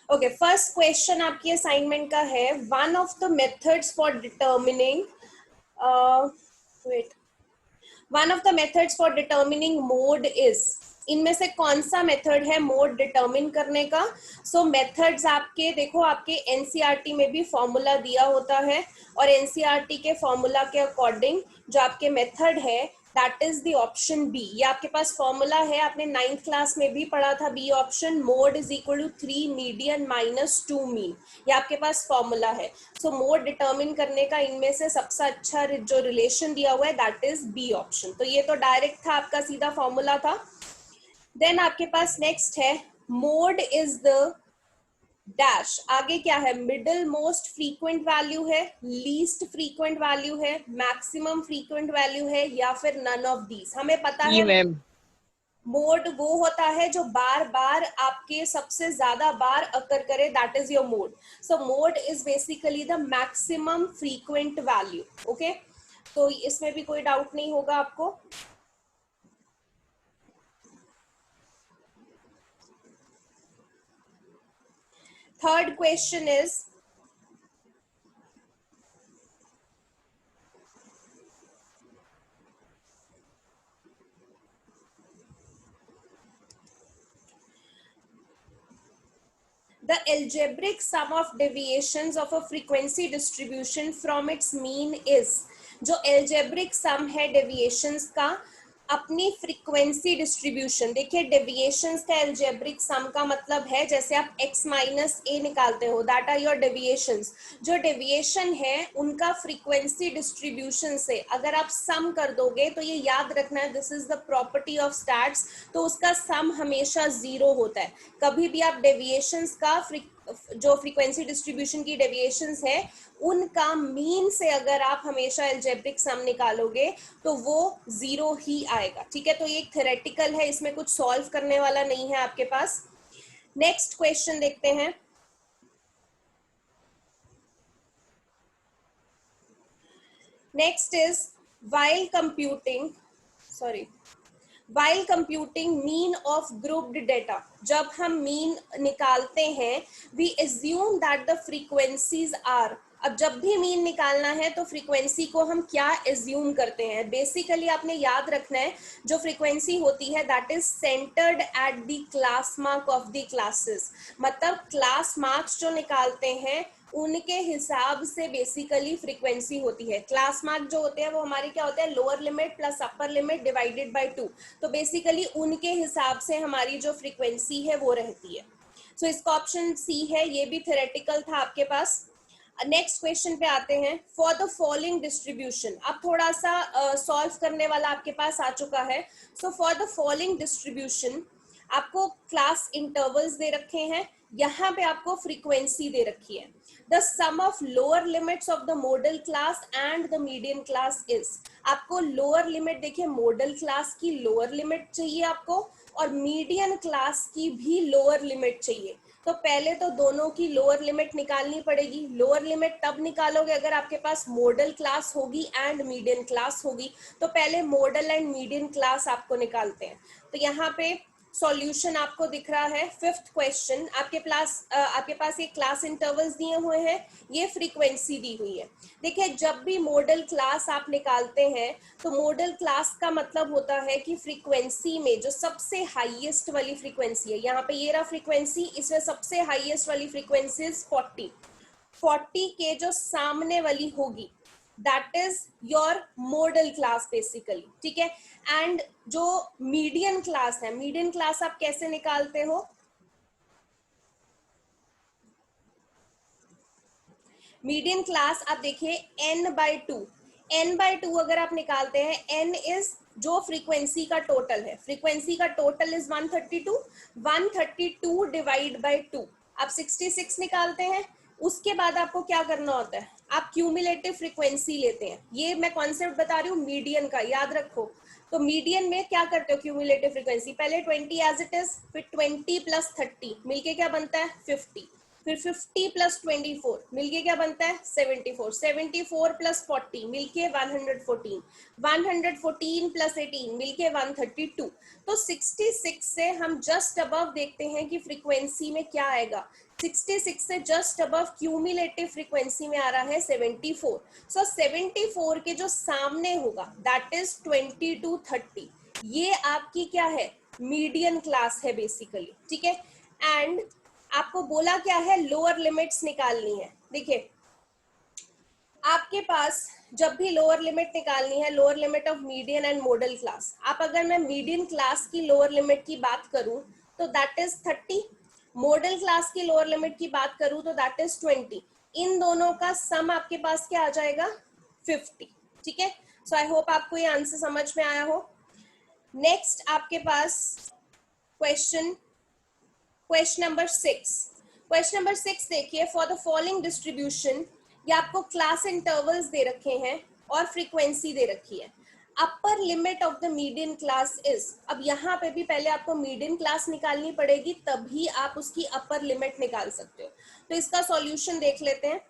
Okay, first question आपकी assignment का है, one of the methods for determining weight one of the methods for determining mode is, इनमें से कौन सा मेथड है मोड डिटर्मिन करने का? सो मेथड्स आपके देखो, आपके एनसीईआरटी में भी फॉर्मूला दिया होता है, और एनसीईआरटी के फॉर्मूला के अकॉर्डिंग जो आपके मेथड है that is the option B. ये आपके पास फॉर्मूला है, आपने 9th क्लास में भी पढ़ा था, B option, mode is equal to 3 median minus 2 mean, ये आपके पास फॉर्मूला है। सो मोड डिटर्मिन करने का इनमें से सबसे अच्छा जो रिलेशन दिया हुआ है दैट इज बी ऑप्शन। तो ये तो डायरेक्ट था, आपका सीधा फॉर्मूला था। देन आपके पास नेक्स्ट है, मोड इज द डैश, आगे क्या है? मिडिल मोस्ट फ्रीक्वेंट वैल्यू है, लीस्ट फ्रीक्वेंट वैल्यू है, मैक्सिमम फ्रीक्वेंट वैल्यू है, या फिर नन ऑफ दीज। हमें पता है मैम मोड वो होता है जो बार बार आपके सबसे ज्यादा बार अकर करे, that is your mode. So mode is basically the maximum frequent value. Okay, तो इसमें भी कोई डाउट नहीं होगा आपको। Third question is, the algebraic sum of deviations of a frequency distribution from its mean is, जो algebraic sum है deviations का अपनी फ्रीक्वेंसी डिस्ट्रीब्यूशन, देखिए डेविएशंस का एल्जेब्रिक सम का मतलब है जैसे आप x माइनस ए निकालते हो, दैट आर योर डेविएशंस। जो डेविएशन है उनका फ्रीक्वेंसी डिस्ट्रीब्यूशन से अगर आप सम कर दोगे तो ये याद रखना है, this is the property of stats, तो उसका सम हमेशा जीरो होता है। कभी भी आप डेविएशंस का जो फ्रीक्वेंसी डिस्ट्रीब्यूशन की डेविएशंस है उनका मीन से अगर आप हमेशा एल्जेब्रिक सम निकालोगे तो वो जीरो ही आएगा। ठीक है, तो ये एक थ्योरेटिकल है, इसमें कुछ सॉल्व करने वाला नहीं है आपके पास। नेक्स्ट क्वेश्चन देखते हैं। Next is, while computing while computing mean of grouped data, जब हम मीन निकालते हैं we assume that the frequencies are, अब जब भी मीन निकालना है तो फ्रीक्वेंसी को हम क्या एज्यूम करते हैं? बेसिकली आपने याद रखना है जो फ्रीक्वेंसी होती है that is centred at the class mark of the classes, मतलब क्लास मार्क्स जो निकालते हैं उनके हिसाब से बेसिकली फ्रीक्वेंसी होती है। क्लास मार्क जो होते हैं वो हमारे क्या होते हैं? Lower limit plus upper limit divided by 2, तो बेसिकली उनके हिसाब से हमारी जो फ्रीक्वेंसी है वो रहती है। सो इसका ऑप्शन सी है, ये भी थ्योरेटिकल था आपके पास। नेक्स्ट क्वेश्चन पे आते हैं, फॉर द फॉलोइंग डिस्ट्रीब्यूशन, अब थोड़ा सा सॉल्व करने वाला आपके पास आ चुका है। So for the following distribution आपको क्लास इंटरवल्स दे रखे हैं, यहाँ पे आपको फ्रीक्वेंसी दे रखी है। The sum of lower limits of the modal class and the median class is, आपको लोअर लिमिट देखिए, मॉडल क्लास की लोअर लिमिट चाहिए आपको और मीडियन क्लास की भी लोअर लिमिट चाहिए। तो पहले तो दोनों की लोअर लिमिट निकालनी पड़ेगी। लोअर लिमिट तब निकालोगे अगर आपके पास मॉडल क्लास होगी एंड मीडियन क्लास होगी, तो पहले मॉडल एंड मीडियन क्लास आपको निकालते हैं। तो यहाँ पे सॉल्यूशन आपको दिख रहा है। फिफ्थ क्वेश्चन, आपके पास ये क्लास इंटरवल्स दिए हुए हैं, ये फ्रीक्वेंसी दी हुई है। देखिए जब भी मॉडल क्लास आप निकालते हैं तो मॉडल क्लास का मतलब होता है कि फ्रीक्वेंसी में जो सबसे हाईएस्ट वाली फ्रीक्वेंसी है, यहाँ पे ये रहा फ्रीक्वेंसी, इसमें सबसे हाईएस्ट वाली फ्रीक्वेंसी इज 40 के जो सामने वाली होगी that is your modal class basically. ठीक है, एंड जो मीडियन क्लास है, मीडियन क्लास आप कैसे निकालते हो? मीडियन क्लास आप देखिए n/2 अगर आप निकालते हैं, n इज जो फ्रीक्वेंसी का टोटल है, फ्रीक्वेंसी का टोटल इज 132 डिवाइड बाय 2, आप 66 निकालते हैं। उसके बाद आपको क्या करना होता है? आप क्यूमुलेटिव फ्रीक्वेंसी लेते हैं। ये मैं कॉन्सेप्ट बता रही हूँ मीडियन का, याद रखो। तो मीडियन में क्या करते हो? क्यूमुलेटिव फ्रीक्वेंसी पहले 20 एज इट इज, फिर 20 प्लस 30 मिलके क्या बनता है? 50। फिर 50 प्लस 24 मिलके क्या बनता है 74, 74 प्लस 40 मिलके 114, 114 प्लस 18 मिलके 132। तो 66 से हम जस्ट अबव देखते हैं कि फ्रीक्वेंसी में क्या आएगा, 66 से जस्ट अबव क्यूमुलेटिव फ्रीक्वेंसी में आ रहा है 74। सो 74 के जो सामने होगा दैट इज 20 to 30, ये आपकी क्या है मीडियन क्लास है बेसिकली, ठीक है। एंड आपको बोला क्या है लोअर लिमिट्स निकालनी है। देखिए आपके पास जब भी लोअर लिमिट निकालनी है, lower limit of median and model class, आप अगर मैं मीडियन क्लास की लोअर लिमिट की बात करूं तो दैट इज 30, मॉडल क्लास की लोअर लिमिट की बात करूं तो दैट इज 20। इन दोनों का सम आपके पास क्या आ जाएगा 50, ठीक है। सो आई होप आपको ये आंसर समझ में आया हो। नेक्स्ट आपके पास क्वेश्चन नंबर 6, क्वेश्चन नंबर 6 देखिए, फॉर द फॉलोइंग डिस्ट्रीब्यूशन, ये आपको क्लास इंटरवल्स दे रखे हैं और फ्रीक्वेंसी दे रखी है। Upper limit of the median class is, अब यहाँ पे भी पहले आपको मीडियन क्लास निकालनी पड़ेगी तभी आप उसकी अपर लिमिट निकाल सकते हो। तो इसका सॉल्यूशन देख लेते हैं।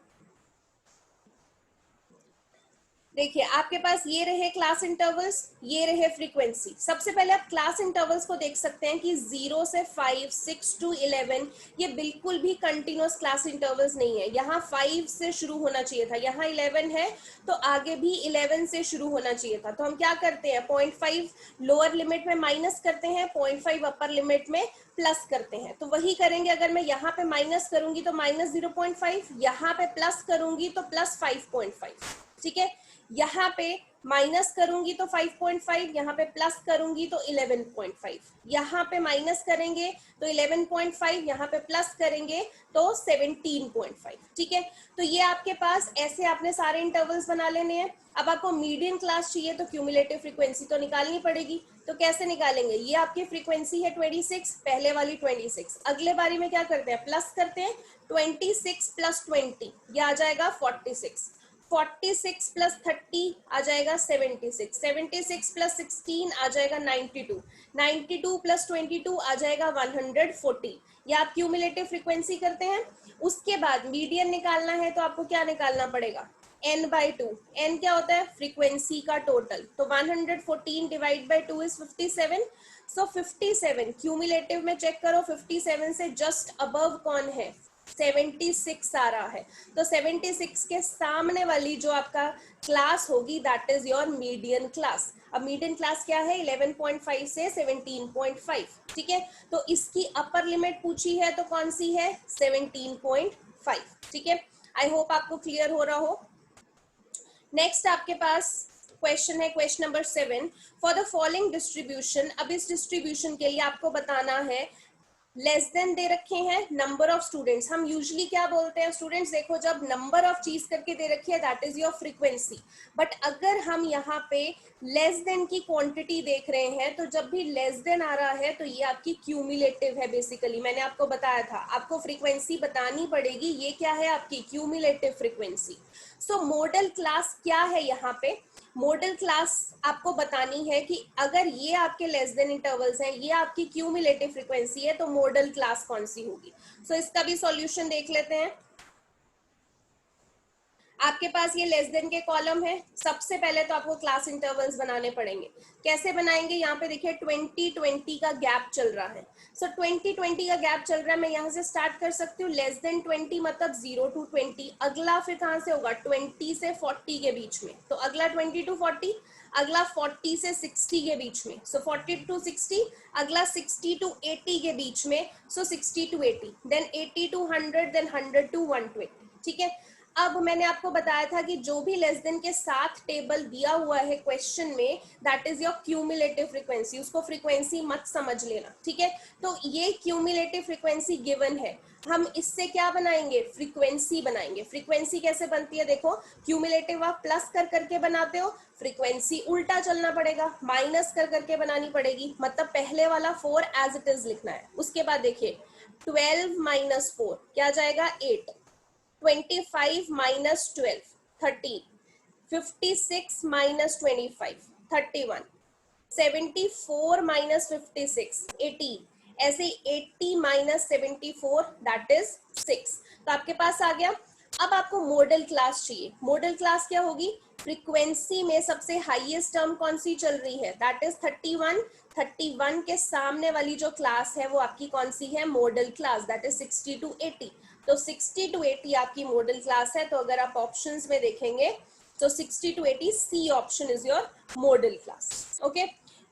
देखिए आपके पास ये रहे क्लास इंटरवल्स, ये रहे फ्रीक्वेंसी। सबसे पहले आप क्लास इंटरवल्स को देख सकते हैं कि 0 से 5, 6 to 11 ये बिल्कुल भी कंटिन्यूअस क्लास इंटरवल्स नहीं है। यहाँ 5 से शुरू होना चाहिए था, यहाँ 11 है तो आगे भी 11 से शुरू होना चाहिए था। तो हम क्या करते हैं 0.5 लोअर लिमिट में माइनस करते हैं, 0.5 अपर लिमिट में प्लस करते हैं। तो वही करेंगे, अगर मैं यहाँ पे माइनस करूंगी तो माइनस 0.5, यहाँ पे प्लस करूंगी तो प्लस 5.5, ठीक है। यहाँ पे माइनस करूंगी तो 5.5, यहाँ पे प्लस करूंगी तो 11.5, यहाँ पे माइनस करेंगे तो 11.5, यहाँ पे प्लस करेंगे तो 17.5, ठीक है। तो ये आपके पास ऐसे आपने सारे इंटरवल्स बना लेने हैं। अब आपको मीडियन क्लास चाहिए तो क्यूमुलेटिव फ्रीक्वेंसी तो निकालनी पड़ेगी। तो कैसे निकालेंगे, ये आपकी फ्रीक्वेंसी है 26, पहले वाली 26, अगले बारी में क्या करते हैं प्लस करते हैं, 26 प्लस 20 ये आ जाएगा 46, 46 प्लस 30 आ जाएगा 76, 76 प्लस 16 आ जाएगा 92, 92 प्लस 22 आ जाएगा 140। ये आप क्यूमुलेटिव फ्रीक्वेंसी करते हैं। उसके बाद मीडियन निकालना है तो आपको क्या निकालना पड़ेगा n/2, n क्या होता है फ्रीक्वेंसी का टोटल, तो 114 divide by 2 is 57। So 57 cumulative में चेक करो 57 से जस्ट अबव कौन है 76 आ रहा है। तो 76 के सामने वाली जो आपका क्लास होगी that is your median class. अब मीडियन क्लास क्या है 11.5 से 17.5, ठीक है। तो इसकी अपर लिमिट पूछी है तो कौन सी है 17.5, ठीक है। आई होप आपको क्लियर हो रहा हो। नेक्स्ट आपके पास क्वेश्चन है question number 7, for the following distribution. अब इस डिस्ट्रीब्यूशन के लिए आपको बताना है लेस देन दे रखे हैं नंबर ऑफ स्टूडेंट्स। हम यूजुअली क्या बोलते हैं स्टूडेंट्स, देखो जब नंबर ऑफ चीज करके दे रखी है that is your frequency, but अगर हम यहाँ पे लेस देन की क्वांटिटी देख रहे हैं तो जब भी लेस देन आ रहा है तो ये आपकी क्यूमुलेटिव है। बेसिकली मैंने आपको बताया था आपको फ्रीक्वेंसी बतानी पड़ेगी, ये क्या है आपकी क्यूमुलेटिव फ्रीक्वेंसी। सो मॉडल क्लास क्या है यहाँ पे, मॉडल क्लास आपको बतानी है कि अगर ये आपके लेस देन इंटरवल्स हैं, ये आपकी क्यूमुलेटिव फ्रीक्वेंसी है, तो मॉडल क्लास कौन सी होगी। सो इसका भी सॉल्यूशन देख लेते हैं। आपके पास ये लेस देन के कॉलम है। सबसे पहले तो आपको क्लास इंटरवल्स बनाने पड़ेंगे। कैसे बनाएंगे, यहाँ पे देखिए 20-20 का गैप चल रहा है। सो 20-20 का गैप चल रहा है, मैं यहाँ से स्टार्ट कर सकती हूँ लेस देन 20 मतलब 0 to 20। अगला फिर कहाँ से होगा 20 से 40 के बीच में, तो अगला 20 to 40, अगला 40 से 60 के बीच में, सो 40 to 60, अगला 60 to 80 के बीच में, so 60 to 80, then 80 to 100, then 100 to 120, ठीक है। अब मैंने आपको बताया था कि जो भी लेस देन के साथ टेबल दिया हुआ है क्वेश्चन में that is your cumulative frequency, उसको फ्रीक्वेंसी मत समझ लेना, ठीक है। तो ये क्यूमुलेटिव फ्रीक्वेंसी गिवन है, हम इससे क्या बनाएंगे फ्रीक्वेंसी बनाएंगे। फ्रीक्वेंसी कैसे बनती है देखो, क्यूमुलेटिव आप प्लस कर करके बनाते हो, फ्रीक्वेंसी उल्टा चलना पड़ेगा, माइनस कर करके बनानी पड़ेगी, मतलब पहले वाला 4 एज इट इज लिखना है। उसके बाद देखिए 12 माइनस 4 क्या जाएगा 8, 25 minus 12 13, 56 minus 25 31, 74 minus 56 18, ऐसे 80 माइनस 74 दैट इज 6। तो आपके पास आ गया। अब आपको मॉडल क्लास चाहिए। मॉडल क्लास क्या होगी? फ्रीक्वेंसी में सबसे हाईएस्ट टर्म कौन सी चल रही है? That is 31। 31 के सामने वाली जो क्लास है वो आपकी कौन सी है? Model class, that is 60 to 80। तो 60 to 80 आपकी मॉडल क्लास है। तो अगर आप ऑप्शंस में देखेंगे तो 60 to 80 C option is your modal class. Okay,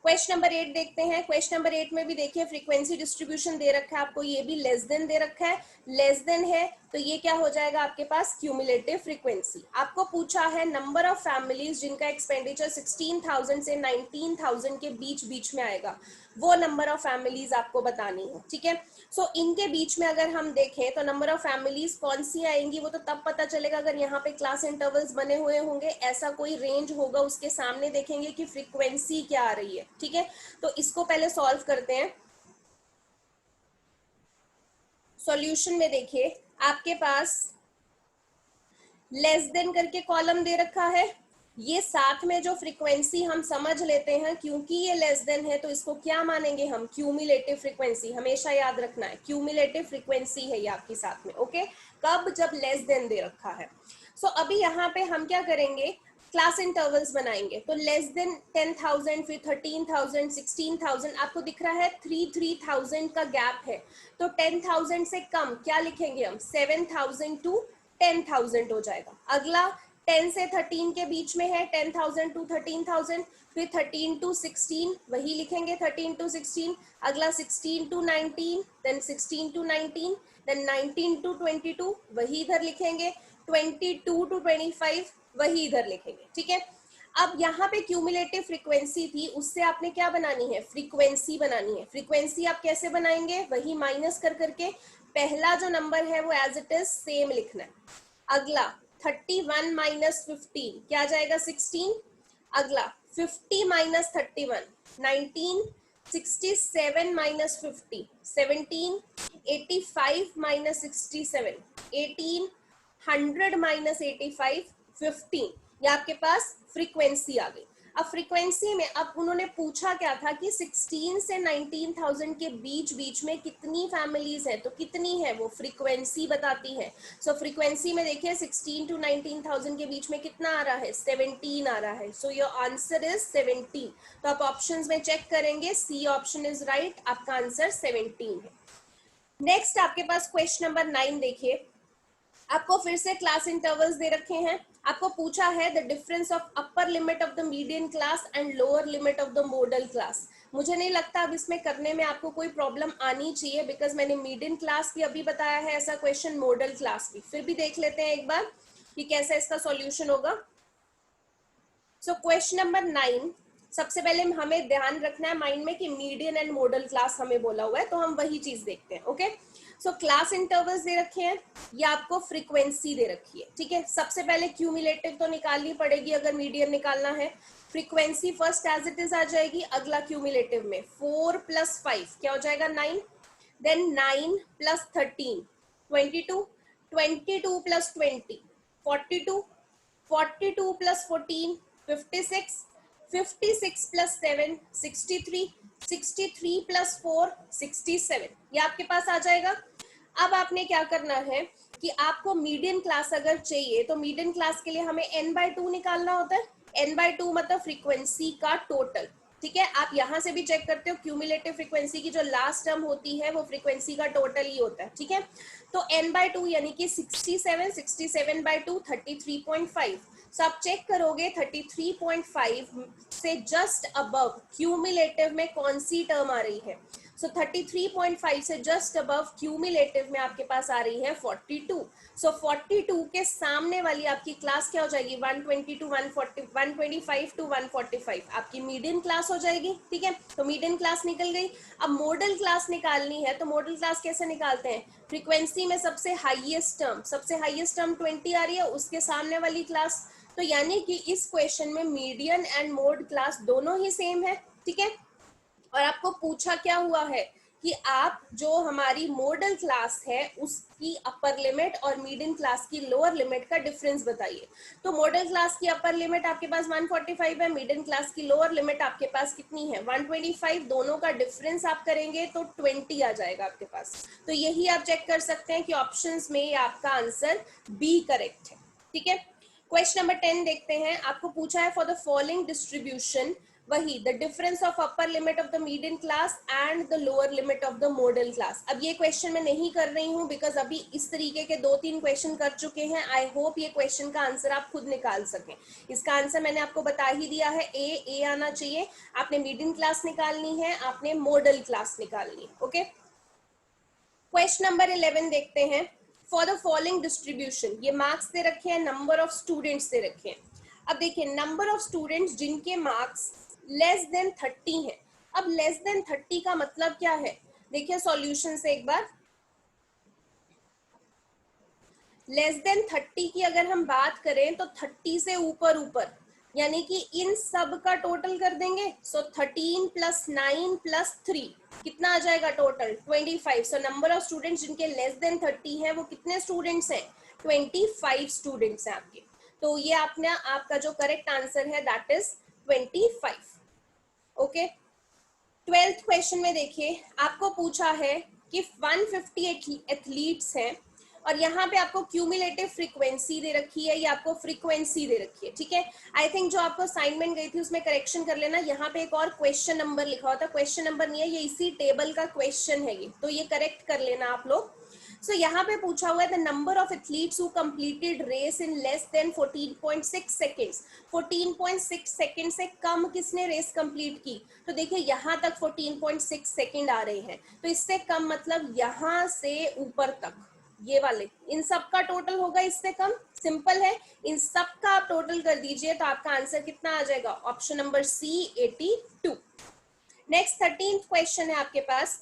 question number 8 देखते हैं। क्वेश्चन नंबर 8 में भी देखिए फ्रीक्वेंसी डिस्ट्रीब्यूशन दे रखा है आपको, ये भी लेस देन दे रखा है। लेस देन है तो ये क्या हो जाएगा आपके पास? Cumulative frequency. आपको पूछा है नंबर ऑफ फैमिलीज जिनका एक्सपेंडिचर 16,000 से 19,000 के बीच में आएगा, वो नंबर ऑफ फैमिलीज आपको बतानी है। ठीक है, सो इनके बीच में अगर हम देखें तो नंबर ऑफ फैमिलीज कौन सी आएंगी वो तो तब पता चलेगा अगर यहाँ पे क्लास इंटरवल्स बने हुए होंगे, ऐसा कोई रेंज होगा, उसके सामने देखेंगे कि फ्रीक्वेंसी क्या आ रही है। ठीक है, तो इसको पहले सॉल्व करते हैं। सॉल्यूशन में देखिए आपके पास लेस देन करके कॉलम दे रखा है। ये साथ में जो फ्रीक्वेंसी हम समझ लेते हैं, क्योंकि ये लेस देन है तो इसको क्या मानेंगे हम? Cumulative frequency. हमेशा याद रखना है क्यूमुलेटिव फ्रीक्वेंसी है ये आपकी साथ में। ओके, कब? जब लेस देन दे रखा है। सो अभी यहाँ पे हम क्या करेंगे? क्लास इंटरवल्स बनाएंगे। तो लेस देन 10,000, फिर 13,000, 16,000, आपको दिख रहा है 3,000 का गैप है। तो 10,000 से कम क्या लिखेंगे हम? 7,000 to 10,000 हो जाएगा। अगला 10 से 13 के बीच में है, 10,000 to 13,000, फिर 13 to 16 वही लिखेंगे 13 to 16। अगला 16 to 19, देन 16 to 19, देन 19 to 22 वही इधर लिखेंगे, 22 to 25 वही इधर लिखेंगे। ठीक है, अब यहाँ पे क्यूमुलेटिव फ्रीक्वेंसी थी, उससे आपने क्या बनानी है? फ्रीक्वेंसी बनानी है। फ्रीक्वेंसी आप कैसे बनाएंगे? वही माइनस कर करके, पहला जो नंबर है वो एज इट इज सेम लिखना है। अगला 31 माइनस 15 क्या आ जाएगा? 16। अगला 50 माइनस 31 19, 67 माइनस 50 17, 85 माइनस 67 18, 100 माइनस 85 15। ये आपके पास फ्रीक्वेंसी आ गई। अब फ्रीक्वेंसी में अब उन्होंने पूछा क्या था कि 16 से 19,000 के बीच में कितनी फैमिलीज है, तो कितनी है वो फ्रीक्वेंसी बताती है। सो फ्रीक्वेंसी में देखिए 16 to 19,000 के बीच में कितना आ रहा है? 17 आ रहा है। So your answer is 17। तो आप ऑप्शंस में चेक करेंगे, सी ऑप्शन इज राइट, आपका आंसर 17 है। नेक्स्ट आपके पास क्वेश्चन नंबर 9 देखिए। आपको फिर से क्लास इंटरवल्स दे रखे हैं। आपको पूछा है the difference of upper limit of the median class and lower limit of the modal class. मुझे नहीं लगता अब इसमें करने में आपको कोई प्रॉब्लम आनी चाहिए, बिकॉज मैंने मीडियन क्लास भी अभी बताया है ऐसा क्वेश्चन, मॉडल क्लास भी। फिर भी देख लेते हैं एक बार कि कैसे इसका सॉल्यूशन होगा। सो क्वेश्चन नंबर 9, सबसे पहले हमें ध्यान रखना है माइंड में कि मीडियन एंड मॉडल क्लास हमें बोला हुआ है, तो हम वही चीज देखते हैं। ओके, सो क्लास इंटरवल्स दे रखे हैं, या आपको फ्रीक्वेंसी दे रखी है। ठीक है, सबसे पहले क्यूमुलेटिव तो निकालनी पड़ेगी अगर मीडियन निकालना है। Frequency first as it is आ जाएगी। अगला क्यूमुलेटिव में 4 + 5 क्या हो जाएगा? 9। देन 9 + 13 22, 22 + 20 42, 42 + 14 56, 56 + 7 63, 63 + 4 67। ये आपके पास आ जाएगा। अब आपने क्या करना है कि आपको मीडियन क्लास अगर चाहिए तो मीडियन क्लास के लिए हमें n/2 निकालना होता है। n/2 मतलब फ्रीक्वेंसी का टोटल। ठीक है, आप यहां से भी चेक करते हो, क्यूमुलेटिव फ्रीक्वेंसी की जो लास्ट टर्म होती है वो फ्रीक्वेंसी का टोटल ही होता है। ठीक है, तो n/2 यानी कि 67, 67/2 33.5। सो आप चेक करोगे 33.5 से जस्ट अबव क्यूमुलेटिव में कौन सी टर्म आ रही है। सो 33.5 से जस्ट अबव क्यूमुलेटिव में आपके पास आ रही है 42। सो 42 के सामने वाली आपकी क्लास क्या हो जाएगी? 120 to 140, 125 to 145 आपकी मीडियन क्लास हो जाएगी। ठीक है, तो मीडियन क्लास निकल गई। अब मॉडल क्लास निकालनी है, तो मॉडल क्लास कैसे निकालते हैं? फ्रीक्वेंसी में सबसे हाईएस्ट टर्म 20 आ रही है, उसके सामने वाली क्लास। तो यानी कि इस क्वेश्चन में मीडियन एंड मोड क्लास दोनों ही सेम है। ठीक है, और आपको पूछा क्या हुआ है कि आप जो हमारी मॉडल क्लास है उसकी अपर लिमिट और मीडियन क्लास की लोअर लिमिट का डिफरेंस बताइए। तो मॉडल क्लास की अपर लिमिट आपके पास 145 है, मीडियन क्लास की लोअर लिमिट आपके पास कितनी है 125, दोनों का डिफरेंस आप करेंगे तो 20 आ जाएगा आपके पास। तो यही आप चेक कर सकते हैं कि ऑप्शंस में आपका आंसर बी करेक्ट है। ठीक है, क्वेश्चन नंबर 10 देखते हैं। आपको पूछा है फॉर द फॉलोइंग डिस्ट्रीब्यूशन, वही the difference of upper limit of the median class and the lower limit of the modal class. अब ये क्वेश्चन मैं नहीं कर रही हूँ बिकॉज अभी इस तरीके के 2-3 क्वेश्चन कर चुके हैं। आई होप ये क्वेश्चन का आंसर आप खुद निकाल सकें। इसका आंसर मैंने आपको बता ही दिया है, ए आना चाहिए। आपने मीडियन क्लास निकालनी है, आपने मॉडल क्लास निकालनी है। ओके, क्वेश्चन नंबर 11 देखते हैं। फॉर द फॉलोइंग डिस्ट्रीब्यूशन, ये मार्क्स दे रखे हैं, नंबर ऑफ स्टूडेंट्स दे रखे हैं। अब देखिए नंबर ऑफ स्टूडेंट्स जिनके मार्क्स लेस देन 30 है। अब लेस देन 30 का मतलब क्या है, देखिए सॉल्यूशन से एक बार। लेस देन 30 की अगर हम बात करें तो 30 से ऊपर ऊपर, यानी कि इन सब का टोटल कर देंगे। सो 13 + 9 + 3 कितना आ जाएगा total 25। So number of students जिनके लेस देन 30 है वो कितने स्टूडेंट्स हैं 25 स्टूडेंट्स हैं आपके। तो ये आपने आपका जो करेक्ट आंसर है that is 25। Okay, 12th question में देखिए आपको पूछा है कि 150 एथलीट्स हैं और यहाँ पे आपको क्यूमुलेटिव फ्रीक्वेंसी दे रखी है या आपको फ्रीक्वेंसी दे रखी है। ठीक है, आई थिंक जो आपको असाइनमेंट गई थी उसमें करेक्शन कर लेना। यहाँ पे एक और क्वेश्चन नंबर लिखा हुआ था, क्वेश्चन नंबर नहीं है ये, इसी टेबल का क्वेश्चन है ये, तो ये करेक्ट कर लेना आप लोग। सो यहाँ पे पूछा हुआ है the number of athletes who completed race in less than 14.6 seconds. 14.6 second से कम किसने रेस कंप्लीट की, तो देखिए यहाँ तक 14.6 सेकेंड आ रहे हैं, तो इससे कम मतलब यहाँ से ऊपर तक ये वाले, इन सब का टोटल होगा इससे कम। सिंपल है, इन सब का आप टोटल कर दीजिए तो आपका आंसर कितना आ जाएगा, option number C 82। Next 13th question है आपके पास।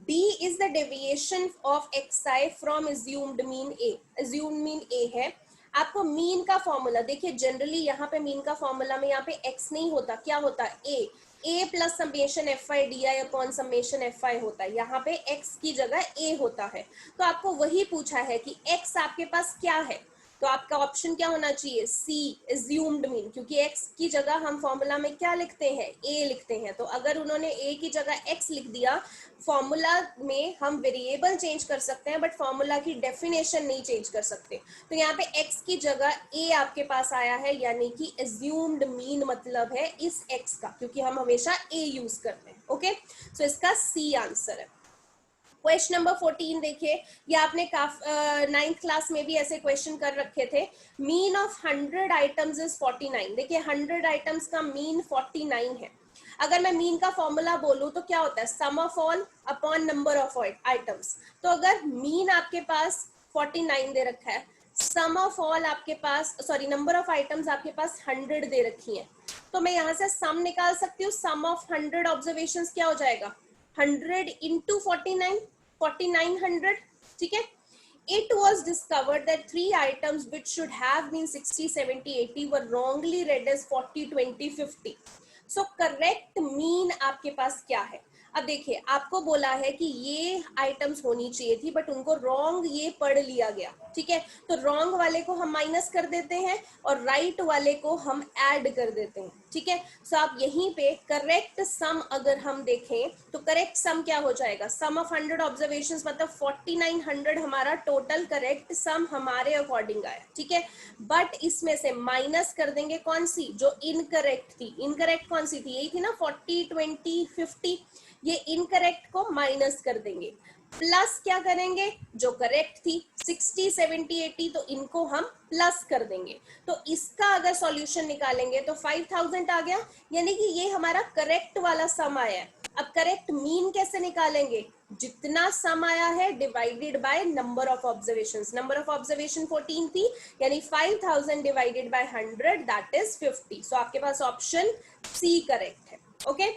D is the deviation of xi from assumed mean A। assumed mean A है। आपको मीन का फॉर्मूला देखिए, जनरली यहाँ पे मीन का फॉर्मूला में यहाँ पे x नहीं होता, क्या होता है a plus summation fi di upon summation fi होता है। यहाँ पे x की जगह a होता है, तो आपको वही पूछा है कि x आपके पास क्या है, तो आपका ऑप्शन क्या होना चाहिए सी एज्यूम्ड मीन, क्योंकि x की जगह हम फॉर्मूला में क्या लिखते हैं a लिखते हैं। तो अगर उन्होंने a की जगह x लिख दिया, फॉर्मूला में हम वेरिएबल चेंज कर सकते हैं बट फॉर्मूला की डेफिनेशन नहीं चेंज कर सकते। तो यहाँ पे x की जगह a आपके पास आया है, यानी कि एज्यूम्ड मीन मतलब है इस x का, क्योंकि हम हमेशा a यूज करते हैं। ओके, सो इसका सी आंसर है। क्वेश्चन नंबर 14 देखिए, ये आपने 9th क्लास में भी ऐसे क्वेश्चन कर रखे थे। Mean of 100 items is 49। देखिए 100 आइटम्स का मीन 49 है। अगर मैं मीन का फॉर्मूला बोलूं तो क्या होता है, sum of all upon number of items. तो अगर मीन आपके पास 49 दे रखा है, सम ऑफ ऑल आपके पास, सॉरी नंबर ऑफ आइटम्स आपके पास 100 दे रखी है, तो मैं यहाँ से सम निकाल सकती हूँ। सम ऑफ 100 ऑब्जर्वेशंस क्या हो जाएगा 100 इंटू 49, 4900। ठीक है, it was discovered that 3 items which should have been 60, 70, 80 were wrongly read as 40, 20, 50। so correct mean आपके पास क्या है। अब देखिए आपको बोला है कि ये आइटम्स होनी चाहिए थी बट उनको रॉन्ग ये पढ़ लिया गया। ठीक है, तो रॉन्ग वाले को हम माइनस कर देते हैं और राइट वाले को हम ऐड कर देते हैं। ठीक है, सो आप यहीं पे करेक्ट सम अगर हम देखें तो करेक्ट सम क्या हो जाएगा, सम ऑफ 100 ऑब्जर्वेशंस मतलब 4900 हमारा टोटल करेक्ट सम हमारे अकॉर्डिंग आया। ठीक है, बट इसमें से माइनस कर देंगे कौन सी, जो इनकरेक्ट थी। इनकरेक्ट कौन सी थी, यही थी ना 40, 20, 50। ये इनकरेक्ट को माइनस कर देंगे, प्लस क्या करेंगे जो करेक्ट थी 60, 70, 80, तो इनको हम प्लस कर देंगे। तो इसका अगर सॉल्यूशन निकालेंगे तो 5000 आ गया, यानी कि ये हमारा करेक्ट वाला सम आया है। अब करेक्ट मीन कैसे निकालेंगे, जितना सम आया है divided by number of observations. Number of observation 14 थी, यानी 5000 डिवाइडेड बाय 100 दैट इज 50। सो आपके पास ऑप्शन सी करेक्ट है। ओके,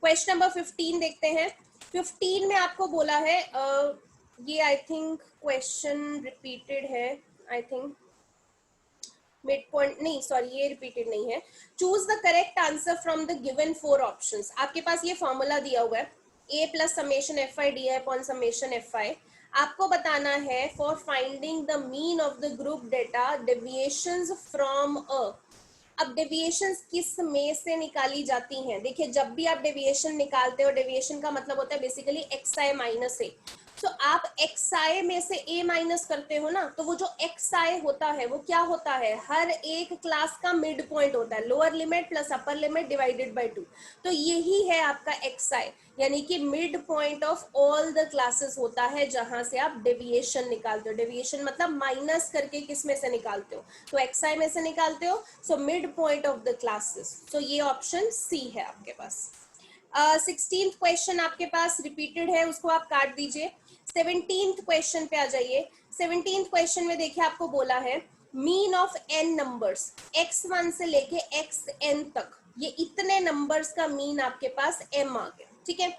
क्वेश्चन नंबर 15 देखते हैं। 15 में आपको बोला है ये आई थिंक क्वेश्चन रिपीटेड है, आई थिंक मिड पॉइंट नहीं, सॉरी ये रिपीटेड नहीं है। Choose the correct answer from the given 4 options. आपके पास ये फॉर्मूला दिया हुआ है, A plus summation F I D I upon summation F I. आपको बताना है for finding the mean of the group data deviations from A. अब डेविएशंस किस में से निकाली जाती हैं? देखिए, जब भी आप डेविएशन निकालते हो, डेविएशन का मतलब होता है बेसिकली एक्स आई माइनस ए। तो आप एक्स आई में से ए माइनस करते हो ना, तो वो जो एक्स आई होता है वो क्या होता है? हर एक क्लास का मिड पॉइंट होता है, lower limit plus upper limit divided by 2। तो यही है आपका एक्स आई, यानी कि mid point of all the classes होता है जहां से आप डेविएशन निकालते हो। डेविएशन मतलब माइनस करके किस में से निकालते हो? तो एक्स आई में से निकालते हो, so mid point of the classes. So ये ऑप्शन सी है आपके पास। 16th क्वेश्चन आपके पास रिपीटेड है, उसको आप काट दीजिए। 17th क्वेश्चन पे आ जाइए। 17th क्वेश्चन में देखिए आपको बोला है mean of n numbers, x1 से लेके xn तक, ये इतने नंबर्स का मीन आपके पास m आ गया। ठीक है,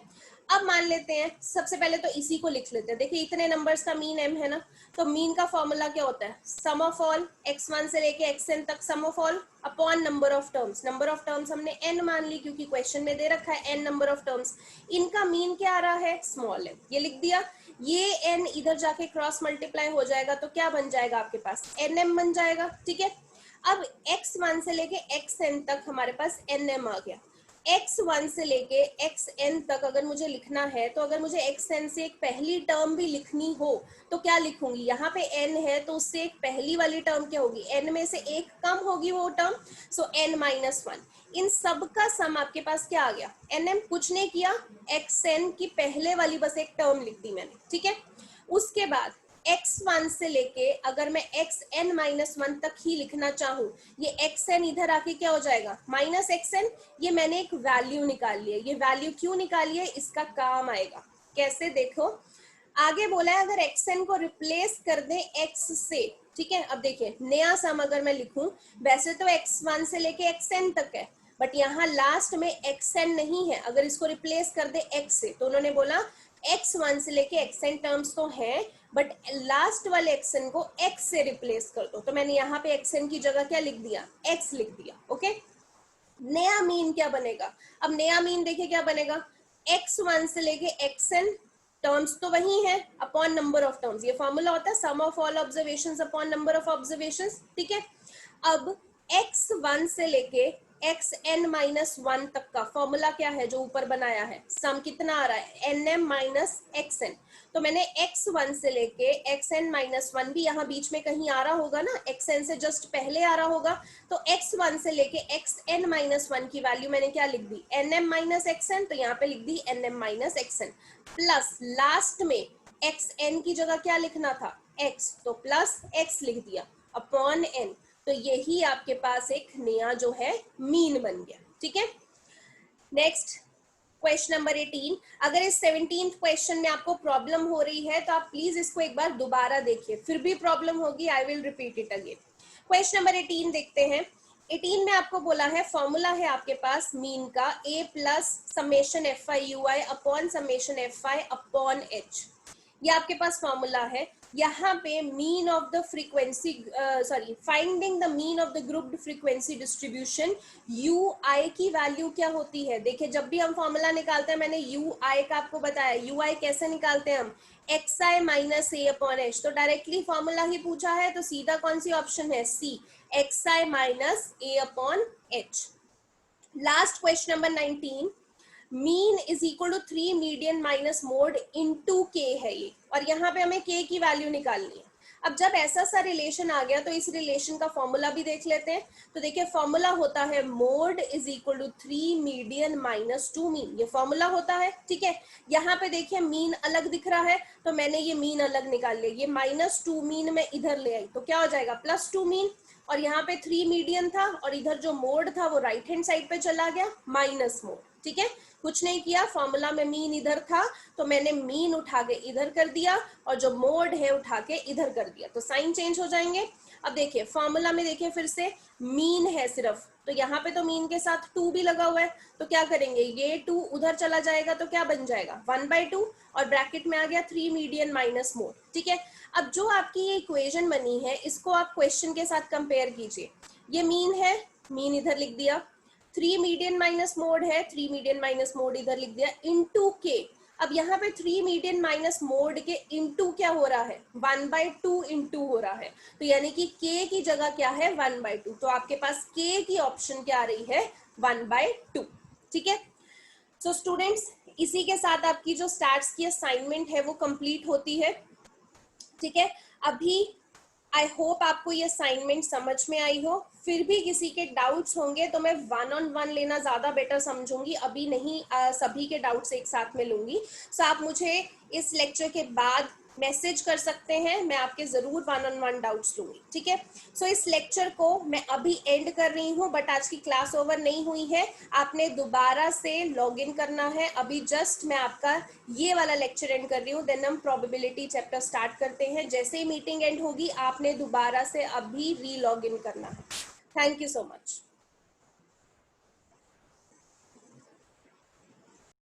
अब मान लेते हैं, सबसे पहले तो इसी को लिख लेते हैं। देखिए इतने नंबर्स का मीन m है ना, तो मीन का फॉर्मूला क्या होता है? सम ऑफ ऑल x1 से लेके xn तक sum of all upon number of terms. Number of terms हमने n मान ली क्योंकि क्वेश्चन में दे रखा है n नंबर ऑफ टर्म्स। इनका मीन क्या आ रहा है? स्मॉल m, ये लिख दिया। ये n इधर जाके क्रॉस मल्टीप्लाई हो जाएगा तो क्या बन जाएगा आपके पास? nm बन जाएगा। ठीक है, अब x1 से लेके xn तक हमारे पास nm आ गया। x1 से लेके xn तक अगर मुझे लिखना है, तो अगर मुझे xn से एक पहली टर्म भी लिखनी हो तो क्या लिखूंगी? यहाँ पे n है तो उससे एक पहली वाली टर्म क्या होगी? n में से एक कम होगी वो टर्म, सो n माइनस 1। इन सब का सम आपके पास क्या आ गया? nm। कुछ नहीं किया, xn की पहले वाली बस एक टर्म लिख दी मैंने। ठीक है, उसके बाद x1 से लेके अगर मैं xn माइनस 1 तक ही लिखना चाहूँ, ये xn इधर आके क्या हो जाएगा? Minus xn। ये मैंने एक वैल्यू निकाल ली है। ये वैल्यू क्यों निकाली है? इसका काम आएगा। कैसे? देखो, आगे बोला है अगर xn को रिप्लेस कर दे x से। ठीक है, अब देखिए नया सम अगर मैं लिखूं, वैसे तो x1 से लेके xn तक है, बट यहाँ लास्ट में xn नहीं है। अगर इसको रिप्लेस कर दे x से, तो उन्होंने बोला x1 से लेके xn टर्म्स तो हैं, बट लास्ट वाले xn को x से रिप्लेस कर दो। तो मैंने यहाँ पे xn की जगह क्या लिख दिया? x लिख दिया। ओके, नया मीन क्या बनेगा? अब नया मीन देखिए क्या बनेगा? x1 से लेके xn टर्म्स तो वही है अपॉन नंबर ऑफ टर्म्स। ये फॉर्मूला होता है sum of all observations upon number of observations. ठीक है, अब x1 से लेके xn माइनस 1 तक का फॉर्मूला क्या है जो ऊपर बनाया है? सम कितना आ रहा है? nm minus xn। तो मैंने x1 से लेके xn माइनस 1 भी यहाँ बीच में कहीं आ रहा होगा ना, xn से जस्ट पहले आ रहा होगा, तो x1 से लेके xn माइनस 1 की वैल्यू मैंने क्या लिख दी? nm minus xn। तो यहाँ पे लिख दी nm minus xn, plus last में xn की जगह क्या लिखना था? x, तो प्लस x लिख दिया अपॉन n। तो यही आपके पास एक नया जो है मीन बन गया। ठीक है, नेक्स्ट क्वेश्चन नंबर 18। अगर इस 17th क्वेश्चन में आपको प्रॉब्लम हो रही है तो आप प्लीज इसको एक बार दोबारा देखिए, फिर भी प्रॉब्लम होगी I will repeat it again. Question number 18 देखते हैं। 18 में आपको बोला है फॉर्मूला है आपके पास मीन का a plus summation F I U I upon summation F I upon H. ये आपके पास फॉर्मूला है। यहाँ पे mean of the frequency, sorry, finding the mean of the grouped frequency distribution, U I की वैल्यू क्या होती है? देखिए जब भी हम फॉर्मूला निकालते हैं, मैंने यू आई का आपको बताया, यू आई कैसे निकालते हैं हम? X I minus A upon H. तो डायरेक्टली फॉर्मूला ही पूछा है तो सीधा कौन सी ऑप्शन है? C, X I minus A upon H. Last question number 19, mean is equal to 3 median minus mode into के है ये, और यहाँ पे हमें के की वैल्यू निकालनी है। अब जब ऐसा सा रिलेशन आ गया तो इस रिलेशन का फॉर्मूला भी देख लेते हैं। तो देखिए फॉर्मूला होता है mode is equal to 3 median minus 2 mean, ये फॉर्मूला होता है। ठीक है, यहाँ पे देखिए मीन अलग दिख रहा है तो मैंने ये मीन अलग निकाल लिया। ये -2 मीन में इधर ले आई तो क्या हो जाएगा? +2 मीन। और यहाँ पे 3 मीडियन था और इधर जो मोड था वो राइट हैंड साइड पे चला गया, माइनस मोड। ठीक है, कुछ नहीं किया, फॉर्मूला में मीन इधर था तो मैंने मीन उठा के इधर कर दिया और जो मोड है उठा के इधर कर दिया, तो साइन चेंज हो जाएंगे। अब देखिए फॉर्मूला में देखिए फिर से मीन है सिर्फ, तो यहाँ पे तो मीन के साथ 2 भी लगा हुआ है, तो क्या करेंगे? ये 2 उधर चला जाएगा तो क्या बन जाएगा? 1/2 और ब्रैकेट में आ गया 3 मीडियन माइनस मोड। ठीक है, अब जो आपकी ये इक्वेशन बनी है इसको आप क्वेश्चन के साथ कंपेयर कीजिए। ये मीन है, मीन इधर लिख दिया, 3 मीडियन माइनस मोड है, 3 मीडियन माइनस मोड इधर लिख दिया, इनटू के। अब यहाँ पे 3 मीडियन माइनस मोड के इनटू क्या हो रहा है, 1/2 इनटू हो रहा है, तो यानी कि k की जगह क्या है 1/2, तो आपके पास k की ऑप्शन क्या आ रही है 1/2। ठीक है, सो स्टूडेंट्स इसी के साथ आपकी जो स्टैट्स की असाइनमेंट है वो कंप्लीट होती है। ठीक है, अभी आई होप आपको ये असाइनमेंट समझ में आई हो। फिर भी किसी के डाउट्स होंगे तो मैं 1-on-1 लेना ज्यादा बेटर समझूंगी, अभी नहीं सभी के डाउट्स एक साथ में लूंगी। सो आप मुझे इस लेक्चर के बाद मैसेज कर सकते हैं, मैं आपके जरूर 1-on-1 डाउट्स लूंगी। ठीक है, सो इस लेक्चर को मैं अभी एंड कर रही हूँ, बट आज की क्लास ओवर नहीं हुई है, आपने दोबारा से लॉग इन करना है। अभी जस्ट मैं आपका ये वाला लेक्चर एंड कर रही हूँ, देन हम प्रोबेबिलिटी चैप्टर स्टार्ट करते हैं। जैसे ही मीटिंग एंड होगी आपने दोबारा से अभी री लॉग इन करना है। Thank you so much.